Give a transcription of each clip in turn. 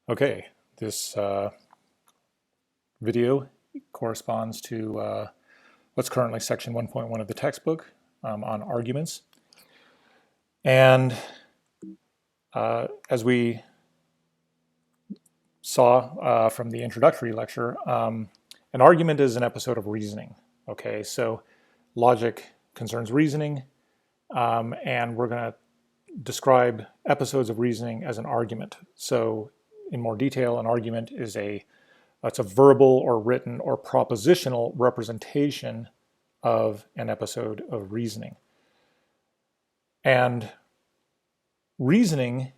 Okay, this video corresponds to what's currently section 1.1 of the textbook on arguments. And as we saw from the introductory lecture, an argument is an episode of reasoning. Okay, so logic concerns reasoning, and we're going to describe episodes of reasoning as an argument. So in more detail, an argument is it's a verbal or written or propositional representation of an episode of reasoning. And reasoning,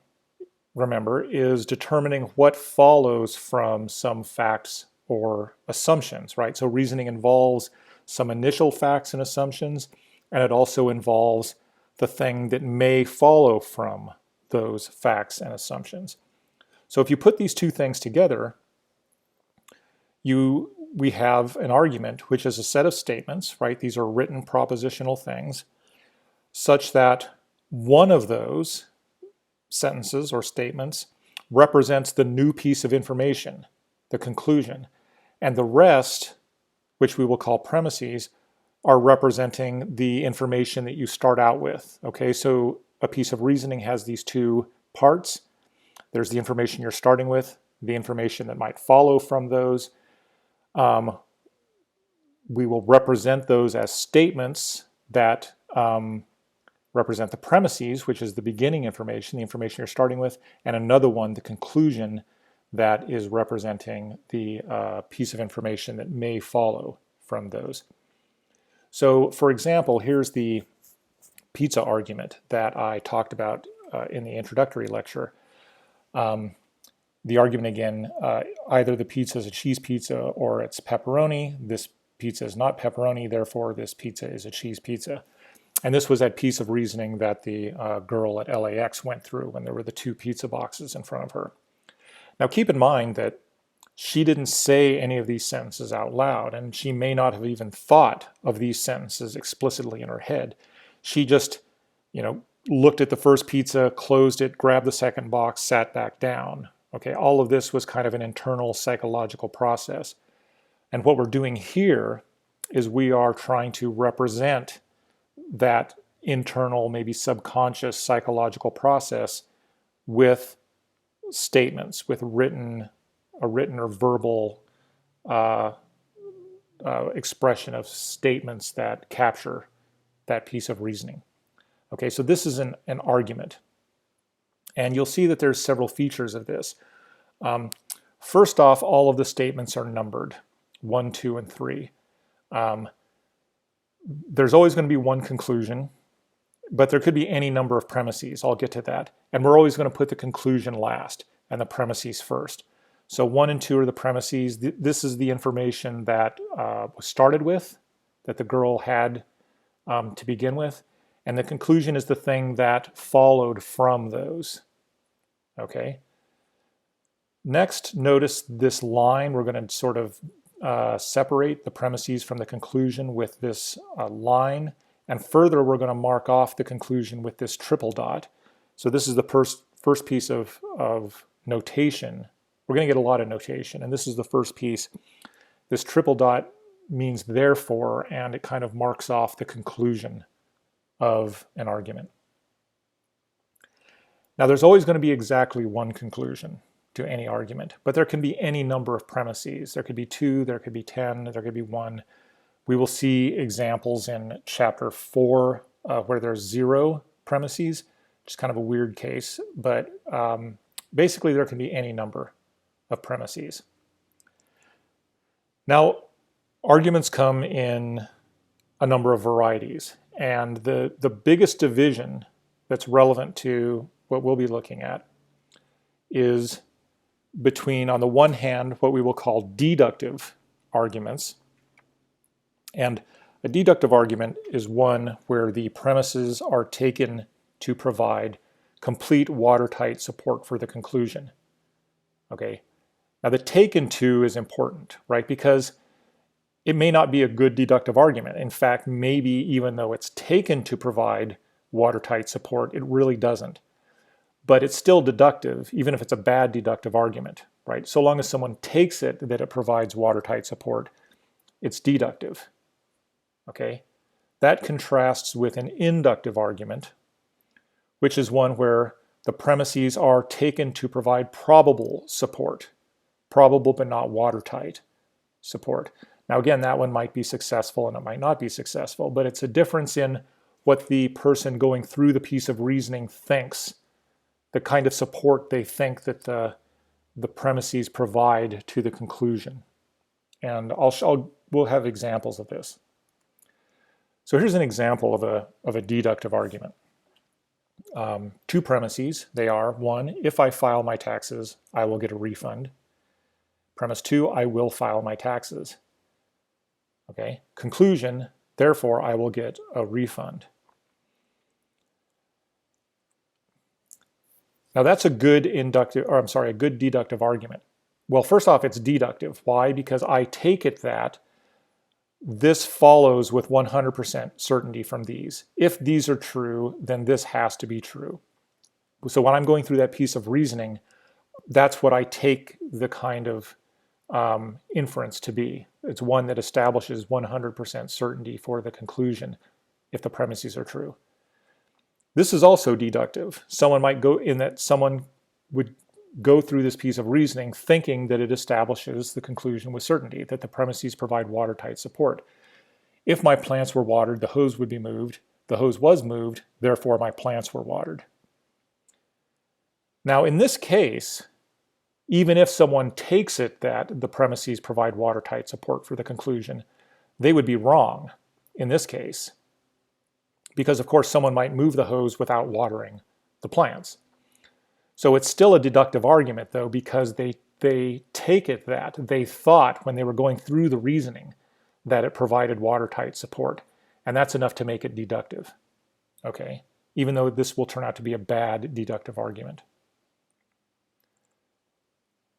remember, is determining what follows from some facts or assumptions, right? So reasoning involves some initial facts and assumptions, and it also involves the thing that may follow from those facts and assumptions. So if you put these two things together, we have an argument, which is a set of statements, right? These are written propositional things, such that one of those sentences or statements represents the new piece of information, the conclusion, and the rest, which we will call premises, are representing the information that you start out with. Okay, so a piece of reasoning has these two parts. There's the information you're starting with, the information that might follow from those. We will represent those as statements that represent the premises, which is the beginning information, the information you're starting with, and another one, the conclusion, that is representing the piece of information that may follow from those. So, for example, here's the pizza argument that I talked about in the introductory lecture. The argument again, either the pizza is a cheese pizza or it's pepperoni. This pizza is not pepperoni, therefore this pizza is a cheese pizza. And this was that piece of reasoning that the girl at LAX went through when there were the two pizza boxes in front of her. Now keep in mind that she didn't say any of these sentences out loud, and she may not have even thought of these sentences explicitly in her head. She just, looked at the first pizza, closed it, grabbed the second box, sat back down. Okay, all of this was kind of an internal psychological process. And what we're doing here is we are trying to represent that internal, maybe subconscious psychological process with statements, with a written or verbal expression of statements that capture that piece of reasoning. Okay, so this is an argument. And you'll see that there's several features of this. First off, all of the statements are numbered, 1, 2, and 3. There's always going to be one conclusion, but there could be any number of premises. I'll get to that. And we're always going to put the conclusion last and the premises first. So 1 and 2 are the premises. This is the information that was started with, that the girl had to begin with. And the conclusion is the thing that followed from those. Okay. Next, notice this line. We're going to sort of separate the premises from the conclusion with this line. And further, we're going to mark off the conclusion with this triple dot. So this is the first piece of notation. We're going to get a lot of notation. And this is the first piece. This triple dot means therefore, and it kind of marks off the conclusion of an argument. Now, there's always going to be exactly one conclusion to any argument, but there can be any number of premises. There could be 2, there could be 10, there could be 1. We will see examples in chapter 4 where there's 0 premises, which is kind of a weird case, but basically there can be any number of premises. Now, arguments come in a number of varieties, and the biggest division that's relevant to what we'll be looking at is between, on the one hand, what we will call deductive arguments. And a deductive argument is one where the premises are taken to provide complete watertight support for the conclusion. Okay, now the taken to is important, right? Because it may not be a good deductive argument. In fact, maybe even though it's taken to provide watertight support, it really doesn't. but it's still deductive, even if it's a bad deductive argument, right? So long as someone takes it that it provides watertight support, it's deductive, okay? That contrasts with an inductive argument, which is one where the premises are taken to provide probable support, probable but not watertight support. Now again, that one might be successful and it might not be successful, but it's a difference in what the person going through the piece of reasoning thinks, the kind of support they think that the premises provide to the conclusion. And we'll have examples of this. So here's an example of a deductive argument. Two premises, they are: one, if I file my taxes, I will get a refund. Premise two, I will file my taxes. Okay, conclusion, therefore I will get a refund. Now that's a good a good deductive argument. Well, first off, it's deductive. Why? Because I take it that this follows with 100% certainty from these. If these are true, then this has to be true. So when I'm going through that piece of reasoning, that's what I take the kind of inference to be. It's one that establishes 100% certainty for the conclusion if the premises are true. This is also deductive. Someone would go through this piece of reasoning thinking that it establishes the conclusion with certainty, that the premises provide watertight support. If my plants were watered, the hose would be moved. The hose was moved, therefore my plants were watered. Now in this case, even if someone takes it that the premises provide watertight support for the conclusion, they would be wrong in this case. Because of course someone might move the hose without watering the plants. So it's still a deductive argument though, because they take it that they thought when they were going through the reasoning that it provided watertight support. And that's enough to make it deductive, okay? Even though this will turn out to be a bad deductive argument.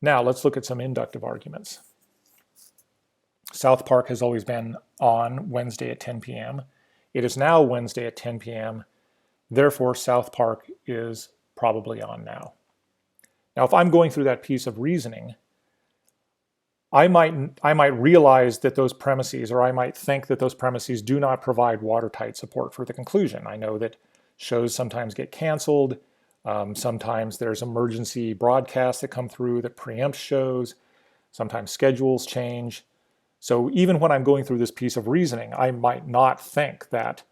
Now let's look at some inductive arguments. South Park has always been on Wednesday at 10 p.m. It is now Wednesday at 10 p.m. Therefore, South Park is probably on now. Now, if I'm going through that piece of reasoning, I might realize that those premises, or I might think that those premises do not provide watertight support for the conclusion. I know that shows sometimes get canceled. Sometimes there's emergency broadcasts that come through that preempt shows. Sometimes schedules change. So even when I'm going through this piece of reasoning, I might not think that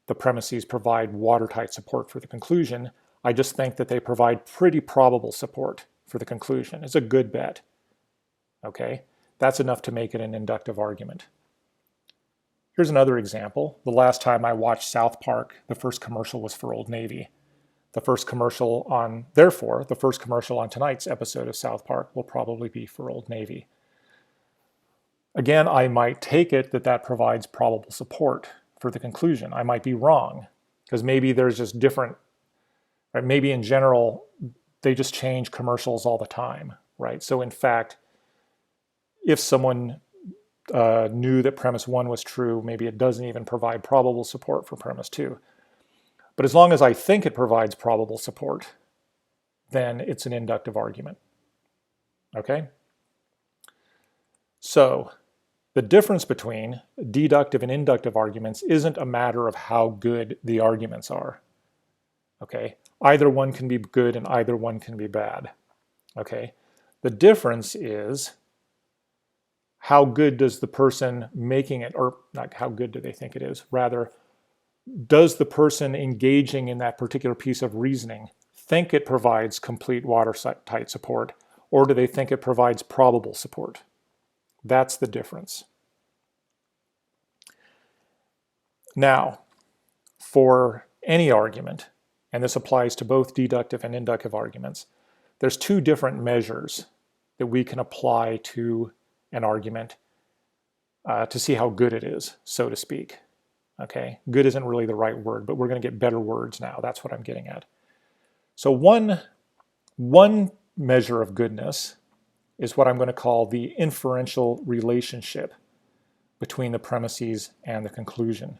the premises provide watertight support for the conclusion. I just think that they provide pretty probable support for the conclusion. It's a good bet. Okay, that's enough to make it an inductive argument. Here's another example. The last time I watched South Park, the first commercial was for Old Navy. Therefore, the first commercial on tonight's episode of South Park will probably be for Old Navy. Again, I might take it that that provides probable support for the conclusion. I might be wrong, because maybe there's just different, right? Maybe in general, they just change commercials all the time, right? So in fact, if someone knew that premise one was true, maybe it doesn't even provide probable support for premise two. But as long as I think it provides probable support, then it's an inductive argument. Okay? So the difference between deductive and inductive arguments isn't a matter of how good the arguments are. Okay? Either one can be good and either one can be bad. Okay? The difference is how good does the person making it, or not how good do they think it is, rather, does the person engaging in that particular piece of reasoning think it provides complete watertight support, or do they think it provides probable support? That's the difference. Now, for any argument, and this applies to both deductive and inductive arguments, there's two different measures that we can apply to an argument to see how good it is, so to speak. Okay, good isn't really the right word, but we're going to get better words now. That's what I'm getting at. So one measure of goodness is what I'm going to call the inferential relationship between the premises and the conclusion.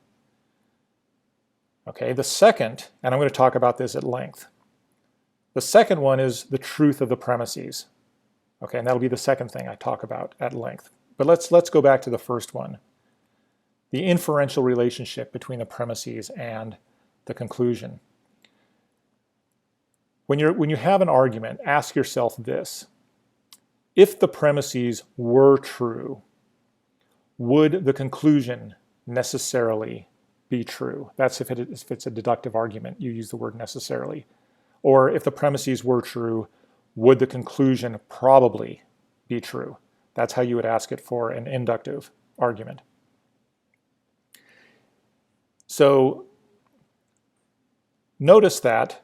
Okay, the second, and I'm going to talk about this at length, The second one is the truth of the premises. Okay, and that'll be the second thing I talk about at length. But let's go back to the first one. The inferential relationship between the premises and the conclusion. When you have an argument, ask yourself this. If the premises were true, would the conclusion necessarily be true? That's if it's a deductive argument, you use the word necessarily. Or if the premises were true, would the conclusion probably be true? That's how you would ask it for an inductive argument. So notice that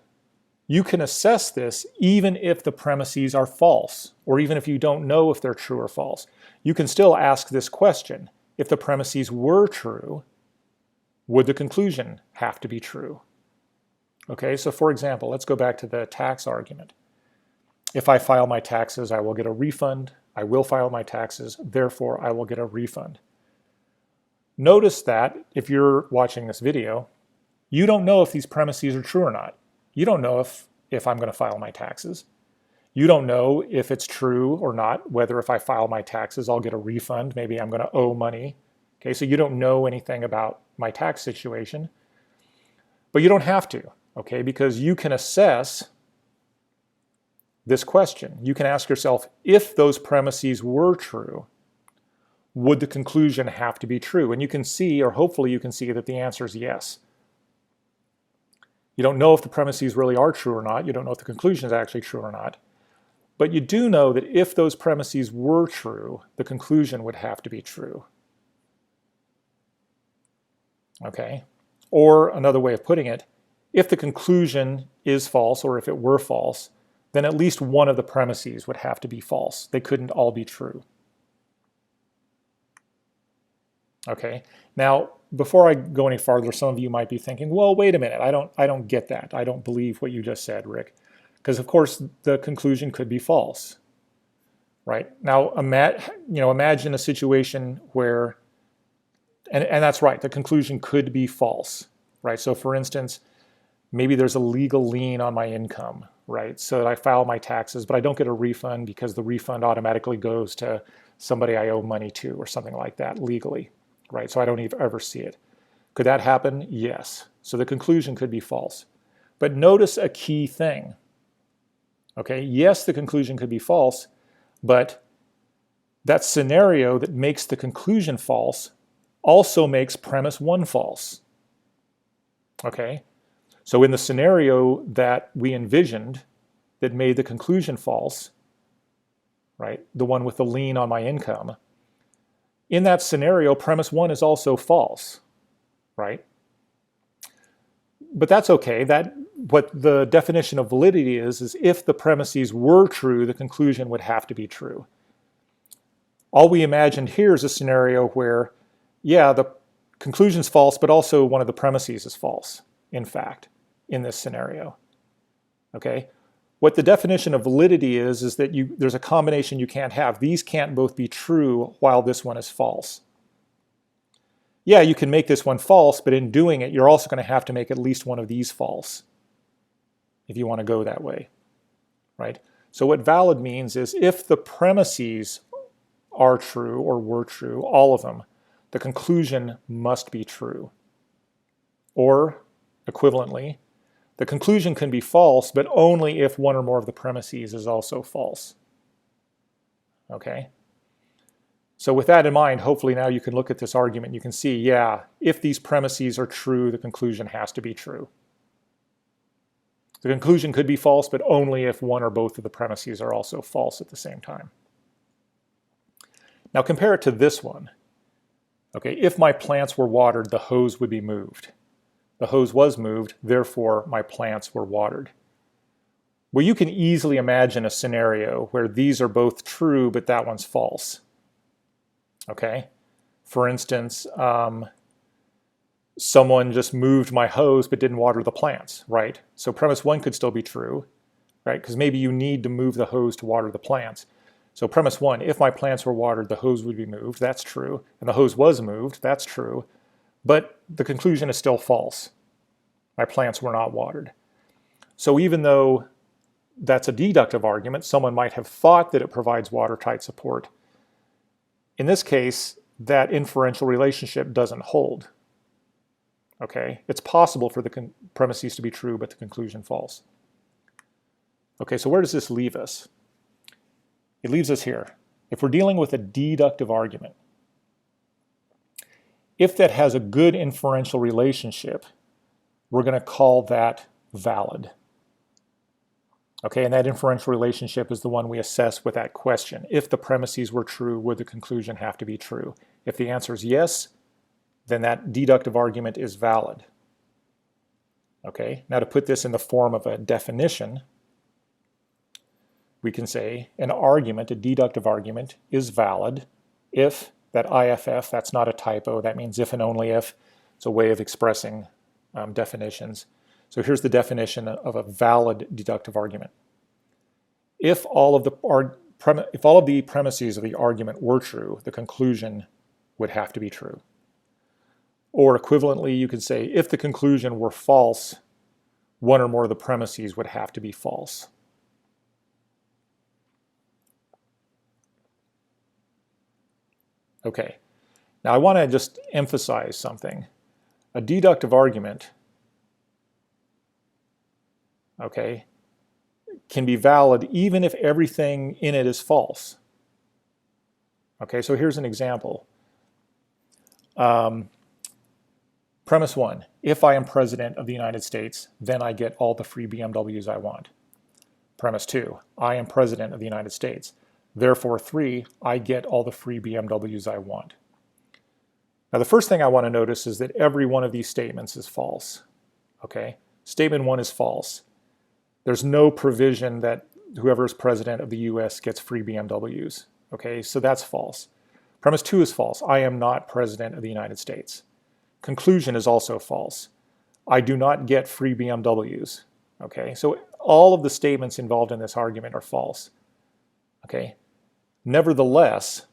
you can assess this even if the premises are false, or even if you don't know if they're true or false. You can still ask this question. If the premises were true, would the conclusion have to be true? Okay, so for example, let's go back to the tax argument. If I file my taxes, I will get a refund. I will file my taxes, therefore I will get a refund. Notice that if you're watching this video, you don't know if these premises are true or not. You don't know if I'm going to file my taxes. You don't know if it's true or not, whether if I file my taxes, I'll get a refund. Maybe I'm going to owe money. Okay, so you don't know anything about my tax situation, but you don't have to, okay, because you can assess this question. You can ask yourself, if those premises were true, would the conclusion have to be true? And you can see, or hopefully you can see, that the answer is yes. You don't know if the premises really are true or not. You don't know if the conclusion is actually true or not. But you do know that if those premises were true, the conclusion would have to be true. Okay? Or another way of putting it, if the conclusion is false, or if it were false, then at least one of the premises would have to be false. They couldn't all be true. Okay, now before I go any farther, some of you might be thinking, well, wait a minute, I don't get that. I don't believe what you just said, Rick. Because of course the conclusion could be false. Right? Now imagine a situation where, and that's right, the conclusion could be false. Right? So for instance, maybe there's a legal lien on my income, right? So that I file my taxes, but I don't get a refund because the refund automatically goes to somebody I owe money to or something like that legally. Right, so I don't even ever see it. Could that happen? Yes. So the conclusion could be false. But notice a key thing. Okay, yes, the conclusion could be false, but that scenario that makes the conclusion false also makes premise 1 false. Okay, so in the scenario that we envisioned that made the conclusion false, right, the one with the lien on my income, in that scenario, premise 1 is also false, right? But that's okay. What the definition of validity is if the premises were true, the conclusion would have to be true. All we imagined here is a scenario where, yeah, the conclusion's false, but also one of the premises is false, in fact, in this scenario. Okay? What the definition of validity is that there's a combination you can't have. These can't both be true while this one is false. Yeah, you can make this one false, but in doing it, you're also going to have to make at least one of these false if you want to go that way, right? So what valid means is if the premises are true or were true, all of them, the conclusion must be true. Or, equivalently, the conclusion can be false, but only if one or more of the premises is also false. Okay? So with that in mind, hopefully now you can look at this argument. You can see, yeah, if these premises are true, the conclusion has to be true. The conclusion could be false, but only if one or both of the premises are also false at the same time. Now compare it to this one. Okay, if my plants were watered, the hose would be moved. The hose was moved, therefore my plants were watered. Well, you can easily imagine a scenario where these are both true, but that one's false. Okay? For instance, someone just moved my hose but didn't water the plants, right? So premise 1 could still be true, right? Because maybe you need to move the hose to water the plants. So premise 1, if my plants were watered, the hose would be moved. That's true. And the hose was moved. That's true. But the conclusion is still false. My plants were not watered. So even though that's a deductive argument. Someone might have thought that it provides watertight support. In this case, that inferential relationship doesn't hold. Okay, it's possible for the premises to be true, but the conclusion false. Okay, so where does this leave us? It leaves us here. If we're dealing with a deductive argument, if that has a good inferential relationship, we're going to call that valid. Okay, and that inferential relationship is the one we assess with that question. If the premises were true, would the conclusion have to be true? If the answer is yes, then that deductive argument is valid. Okay, now to put this in the form of a definition, we can say an argument, a deductive argument, is valid if that IFF, that's not a typo, that means if and only if. It's a way of expressing definitions. So here's the definition of a valid deductive argument. If all of the premises of the argument were true, the conclusion would have to be true. Or equivalently, you could say if the conclusion were false, one or more of the premises would have to be false. Okay, now I want to just emphasize something. A deductive argument, okay, can be valid even if everything in it is false. Okay, so here's an example. Premise one, if I am president of the United States, then I get all the free BMWs I want. Premise two, I am president of the United States. Therefore, three, I get all the free BMWs I want. Now, the first thing I want to notice is that every one of these statements is false. Okay, statement one is false. There's no provision that whoever is president of the US gets free BMWs. Okay, so that's false. Premise two is false. I am not president of the United States. Conclusion is also false. I do not get free BMWs. Okay, so all of the statements involved in this argument are false. Okay, nevertheless,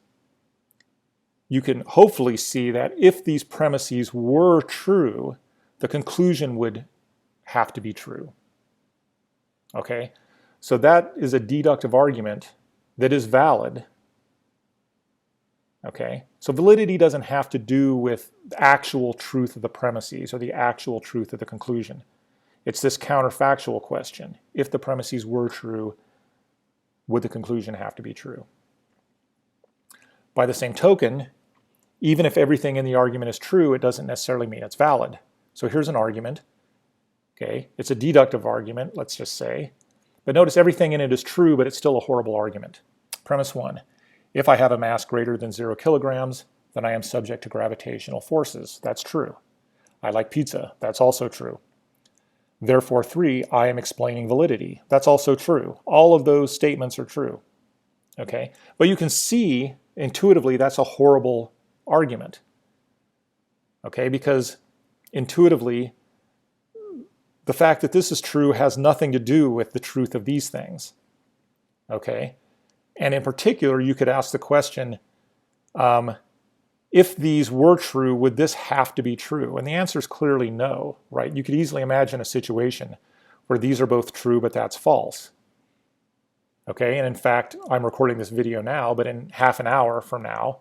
you can hopefully see that if these premises were true, the conclusion would have to be true. Okay, so that is a deductive argument that is valid. Okay, so validity doesn't have to do with the actual truth of the premises or the actual truth of the conclusion. It's this counterfactual question. If the premises were true, would the conclusion have to be true? By the same token, even if everything in the argument is true, it doesn't necessarily mean it's valid. So here's an argument. Okay, it's a deductive argument, let's just say. But notice everything in it is true, but it's still a horrible argument. Premise one, if I have a mass greater than 0 kilograms, then I am subject to gravitational forces. That's true. I like pizza. That's also true. Therefore, three, I am explaining validity. That's also true. All of those statements are true. Okay, but you can see intuitively that's a horrible argument. Okay, because intuitively, the fact that this is true has nothing to do with the truth of these things. Okay, and in particular, you could ask the question, if these were true, would this have to be true? And the answer is clearly no, right? You could easily imagine a situation where these are both true, but that's false. Okay, and in fact, I'm recording this video now, but in half an hour from now,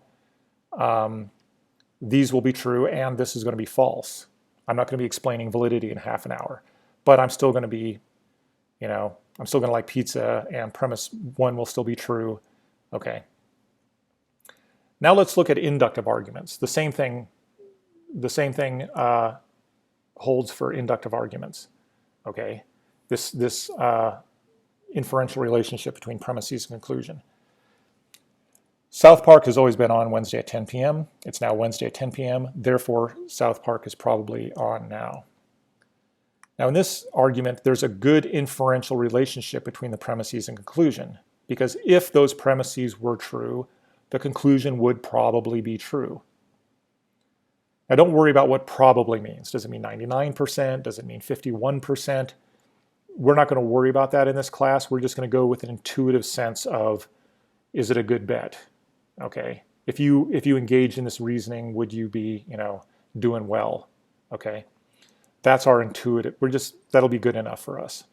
these will be true and this is going to be false. I'm not going to be explaining validity in half an hour, but I'm still going to be, I'm still going to like pizza and premise one will still be true. Okay. Now let's look at inductive arguments. The same thing holds for inductive arguments. Okay, this inferential relationship between premises and conclusion. South Park has always been on Wednesday at 10 p.m. It's now Wednesday at 10 p.m. Therefore, South Park is probably on now. Now, in this argument, there's a good inferential relationship between the premises and conclusion, because if those premises were true, the conclusion would probably be true. Now, don't worry about what probably means. Does it mean 99%? Does it mean 51%? We're not going to worry about that in this class. We're just going to go with an intuitive sense of, is it a good bet? Okay. If you engage in this reasoning, would you be, doing well? Okay. That's our intuitive. That'll be good enough for us.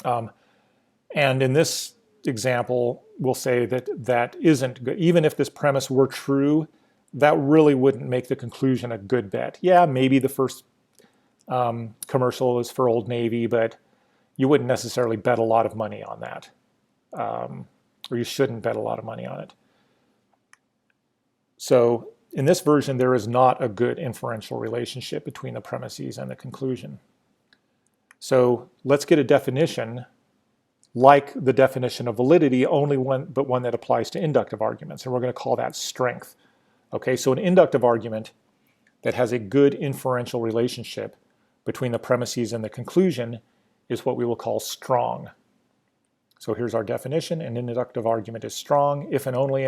And in this example, we'll say that that isn't good. Even if this premise were true, that really wouldn't make the conclusion a good bet. Yeah, maybe the first commercial is for Old Navy, but you wouldn't necessarily bet a lot of money on that. Or you shouldn't bet a lot of money on it. So in this version, there is not a good inferential relationship between the premises and the conclusion. So let's get a definition like the definition of validity, only one that applies to inductive arguments, and we're going to call that strength. Okay, so an inductive argument that has a good inferential relationship between the premises and the conclusion is what we will call strong. So here's our definition. An inductive argument is strong if and only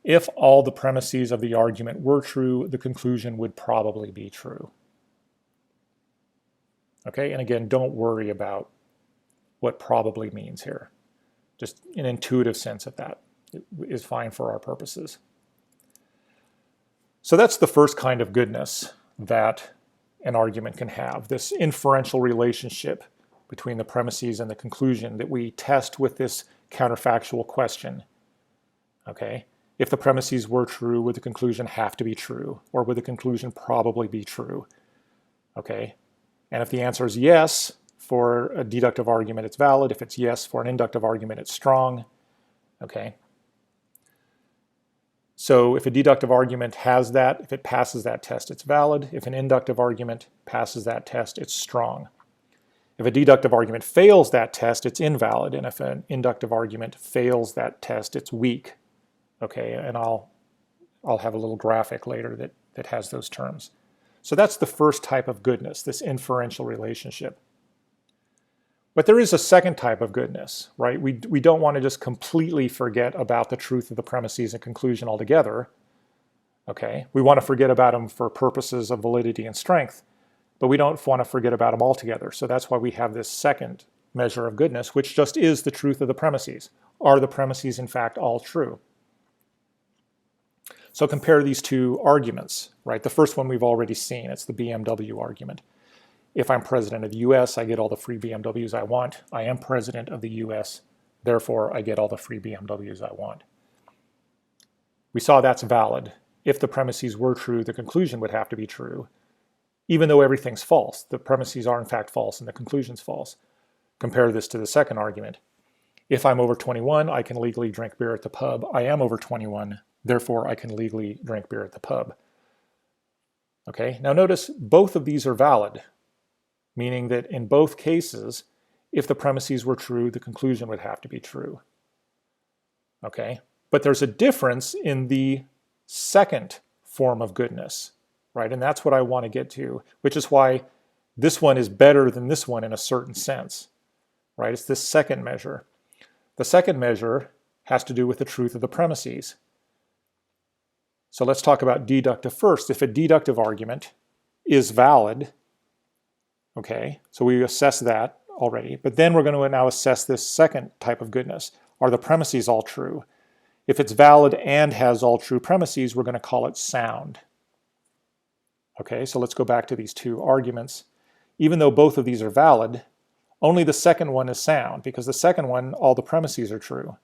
if all the premises of the argument were true, the conclusion would probably be true. Okay, and again, don't worry about what probably means here. Just an intuitive sense of that is fine for our purposes. So that's the first kind of goodness that an argument can have, this inferential relationship between the premises and the conclusion that we test with this counterfactual question. Okay, if the premises were true, would the conclusion have to be true, or would the conclusion probably be true? Okay, and if the answer is yes, for a deductive argument, it's valid. If it's yes for an inductive argument, it's strong. Okay. So if a deductive argument has that, if it passes that test, it's valid. If an inductive argument passes that test, it's strong. If a deductive argument fails that test, it's invalid. And if an inductive argument fails that test, it's weak. Okay, and I'll have a little graphic later that has those terms. So that's the first type of goodness, this inferential relationship. But there is a second type of goodness, right? We don't want to just completely forget about the truth of the premises and conclusion altogether. Okay, we want to forget about them for purposes of validity and strength, but we don't want to forget about them altogether. So that's why we have this second measure of goodness, which just is the truth of the premises. Are the premises in fact all true? So compare these two arguments, right? The first one we've already seen, it's the BMW argument. If I'm president of the US, I get all the free BMWs I want. I am president of the US, therefore I get all the free BMWs I want. We saw that's valid. If the premises were true, the conclusion would have to be true, even though everything's false. The premises are in fact false and the conclusion's false. Compare this to the second argument. If I'm over 21, I can legally drink beer at the pub. I am over 21, therefore I can legally drink beer at the pub. Okay, now notice both of these are valid, meaning that in both cases, if the premises were true, the conclusion would have to be true. Okay, but there's a difference in the second form of goodness, right? And that's what I want to get to, which is why this one is better than this one in a certain sense, right? It's this second measure. The second measure has to do with the truth of the premises. So let's talk about deductive first. If a deductive argument is valid, okay, so we assess that already, but then we're going to now assess this second type of goodness. Are the premises all true? If it's valid and has all true premises, we're going to call it sound. Okay, so let's go back to these two arguments. Even though both of these are valid, only the second one is sound, because the second one, all the premises are true.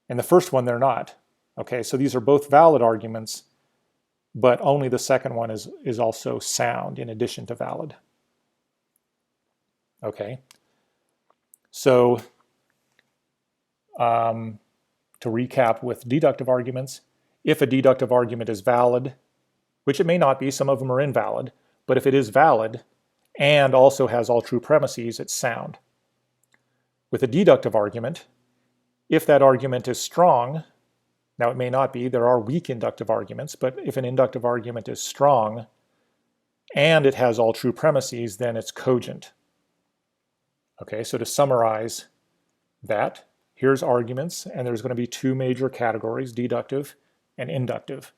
And the first one, they're not. Okay, so these are both valid arguments, but only the second one is also sound in addition to valid. Okay, so to recap with deductive arguments, if a deductive argument is valid, which it may not be, some of them are invalid, but if it is valid and also has all true premises, it's sound. With a deductive argument, if that argument is strong, now it may not be, there are weak inductive arguments, but if an inductive argument is strong and it has all true premises, then it's cogent. Okay, so to summarize that, here's arguments, and there's going to be two major categories, deductive and inductive.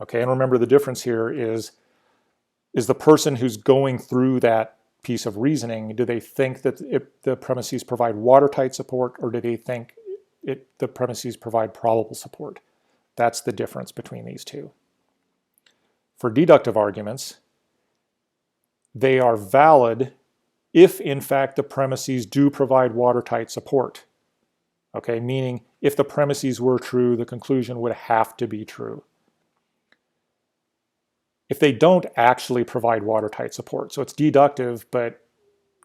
Okay, and remember the difference here is the person who's going through that piece of reasoning, do they think that the premises provide watertight support, or do they think the premises provide probable support? That's the difference between these two. For deductive arguments, they are valid if in fact the premises do provide watertight support. Okay, meaning if the premises were true, the conclusion would have to be true. If they don't actually provide watertight support, so it's deductive, but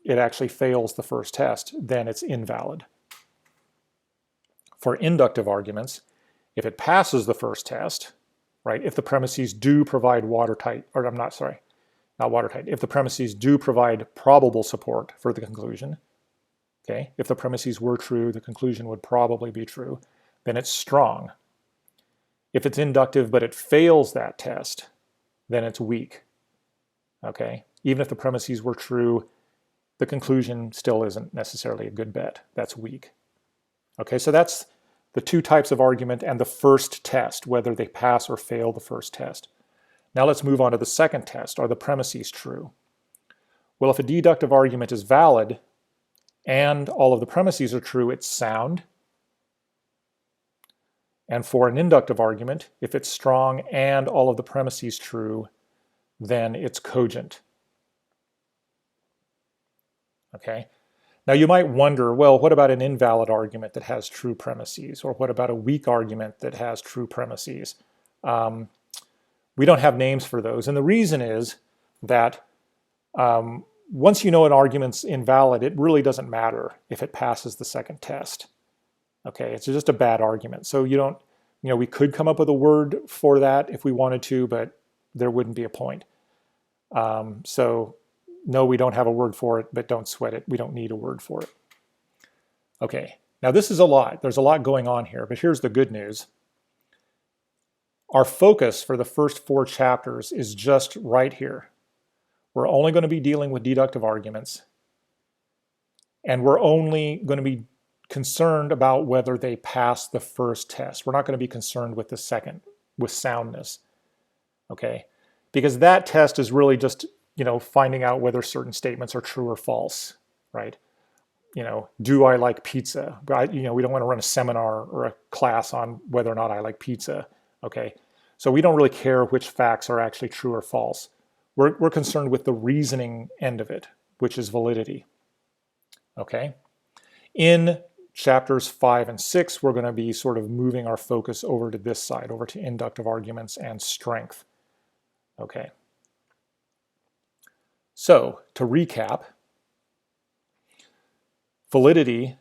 it actually fails the first test, then it's invalid. For inductive arguments, if it passes the first test, right, if the premises do provide watertight, or I'm not, sorry, not watertight, if the premises do provide probable support for the conclusion, okay, if the premises were true, the conclusion would probably be true, then it's strong. If it's inductive but it fails that test, then it's weak, okay? Even if the premises were true, the conclusion still isn't necessarily a good bet. That's weak. Okay, so that's the two types of argument and the first test, whether they pass or fail the first test. Now let's move on to the second test. Are the premises true? Well, if a deductive argument is valid and all of the premises are true, it's sound. And for an inductive argument, if it's strong and all of the premises true, then it's cogent. Okay. Now you might wonder, well, what about an invalid argument that has true premises? Or what about a weak argument that has true premises? We don't have names for those. And the reason is that once you know an argument's invalid, it really doesn't matter if it passes the second test. Okay, it's just a bad argument. So you don't, we could come up with a word for that if we wanted to, but there wouldn't be a point. So no, we don't have a word for it, but don't sweat it. We don't need a word for it. Okay, now this is a lot. There's a lot going on here, but here's the good news. Our focus for the first 4 chapters is just right here. We're only going to be dealing with deductive arguments, and we're only going to be concerned about whether they pass the first test. We're not going to be concerned with the second, with soundness. Okay, because that test is really just finding out whether certain statements are true or false, right? Do I like pizza? We don't want to run a seminar or a class on whether or not I like pizza, okay? So we don't really care which facts are actually true or false. We're concerned with the reasoning end of it, which is validity, okay? In chapters 5 and 6, we're going to be sort of moving our focus over to this side, over to inductive arguments and strength, okay? So, to recap, validity,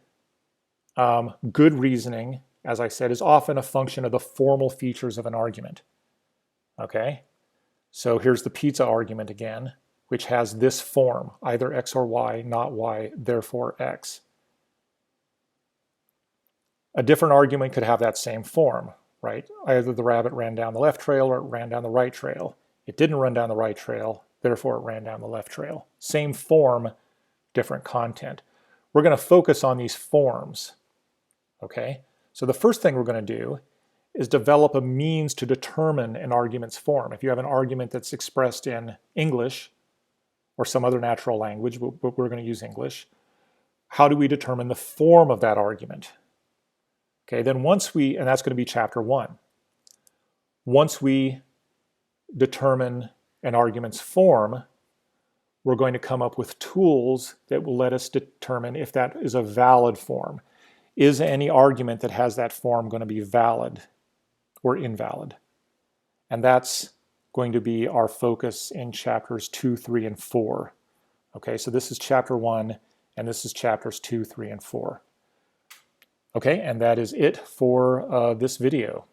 good reasoning, as I said, is often a function of the formal features of an argument. Okay? So here's the pizza argument again, which has this form, either x or y, not y, therefore x. A different argument could have that same form, right? Either the rabbit ran down the left trail or it ran down the right trail. It didn't run down the right trail, therefore it ran down the left trail. Same form, different content. We're going to focus on these forms, okay? So the first thing we're going to do is develop a means to determine an argument's form. If you have an argument that's expressed in English or some other natural language, but we're going to use English, how do we determine the form of that argument? Okay, then and that's going to be chapter 1. Once we determine an argument's form, we're going to come up with tools that will let us determine if that is a valid form. Is any argument that has that form going to be valid or invalid? And that's going to be our focus in chapters 2, 3, and 4. Okay, so this is chapter 1, and this is chapters 2, 3, and 4. Okay, and that is it for this video.